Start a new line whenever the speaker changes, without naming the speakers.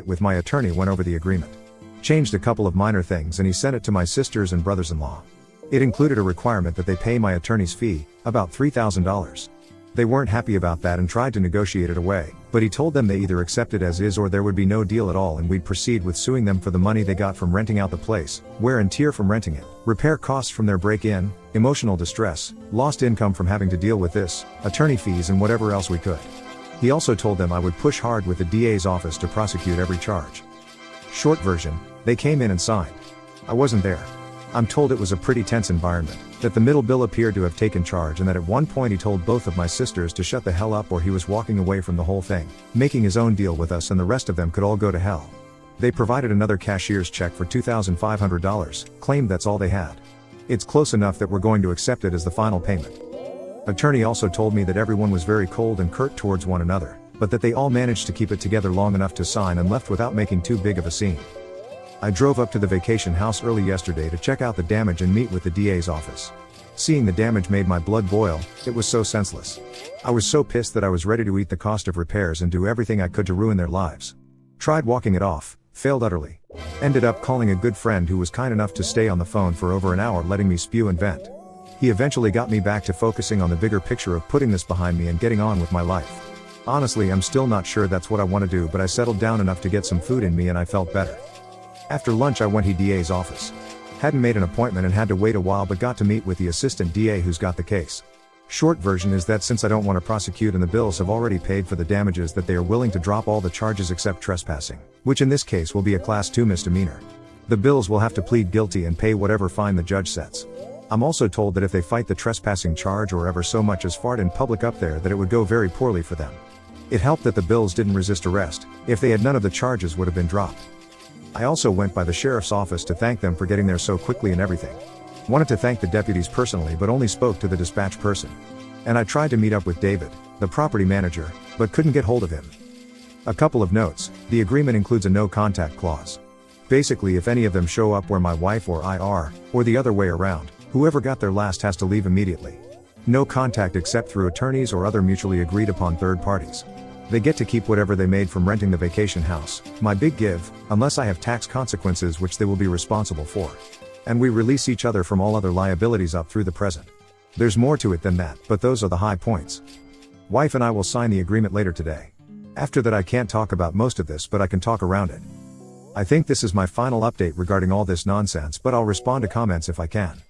with my attorney went over the agreement. Changed a couple of minor things and he sent it to my sisters and brothers-in-law. It included a requirement that they pay my attorney's fee, about $3,000. They weren't happy about that and tried to negotiate it away, but he told them they either accept it as is or there would be no deal at all and we'd proceed with suing them for the money they got from renting out the place, wear and tear from renting it, repair costs from their break-in, emotional distress, lost income from having to deal with this, attorney fees and whatever else we could. He also told them I would push hard with the DA's office to prosecute every charge. Short version, they came in and signed. I wasn't there. I'm told it was a pretty tense environment, that the middle bill appeared to have taken charge and that at one point he told both of my sisters to shut the hell up or he was walking away from the whole thing, making his own deal with us and the rest of them could all go to hell. They provided another cashier's check for $2,500, claimed that's all they had. It's close enough that we're going to accept it as the final payment. Attorney also told me that everyone was very cold and curt towards one another, but that they all managed to keep it together long enough to sign and left without making too big of a scene. I drove up to the vacation house early yesterday to check out the damage and meet with the DA's office. Seeing the damage made my blood boil, it was so senseless. I was so pissed that I was ready to eat the cost of repairs and do everything I could to ruin their lives. Tried walking it off, failed utterly. Ended up calling a good friend who was kind enough to stay on the phone for over an hour letting me spew and vent. He eventually got me back to focusing on the bigger picture of putting this behind me and getting on with my life. Honestly, I'm still not sure that's what I want to do, but I settled down enough to get some food in me and I felt better. After lunch I went to DA's office. Hadn't made an appointment and had to wait a while but got to meet with the assistant DA who's got the case. Short version is that since I don't want to prosecute and the bills have already paid for the damages that they are willing to drop all the charges except trespassing, which in this case will be a class 2 misdemeanor. The bills will have to plead guilty and pay whatever fine the judge sets. I'm also told that if they fight the trespassing charge or ever so much as fart in public up there that it would go very poorly for them. It helped that the bills didn't resist arrest. If they had none of the charges would have been dropped. I also went by the sheriff's office to thank them for getting there so quickly and everything. Wanted to thank the deputies personally but only spoke to the dispatch person. And I tried to meet up with David, the property manager, but couldn't get hold of him. A couple of notes, the agreement includes a no contact clause. Basically if any of them show up where my wife or I are, or the other way around, whoever got there last has to leave immediately. No contact except through attorneys or other mutually agreed upon third parties. They get to keep whatever they made from renting the vacation house, my big give, unless I have tax consequences which they will be responsible for. And we release each other from all other liabilities up through the present. There's more to it than that, but those are the high points. Wife and I will sign the agreement later today. After that I can't talk about most of this but I can talk around it. I think this is my final update regarding all this nonsense but I'll respond to comments if I can.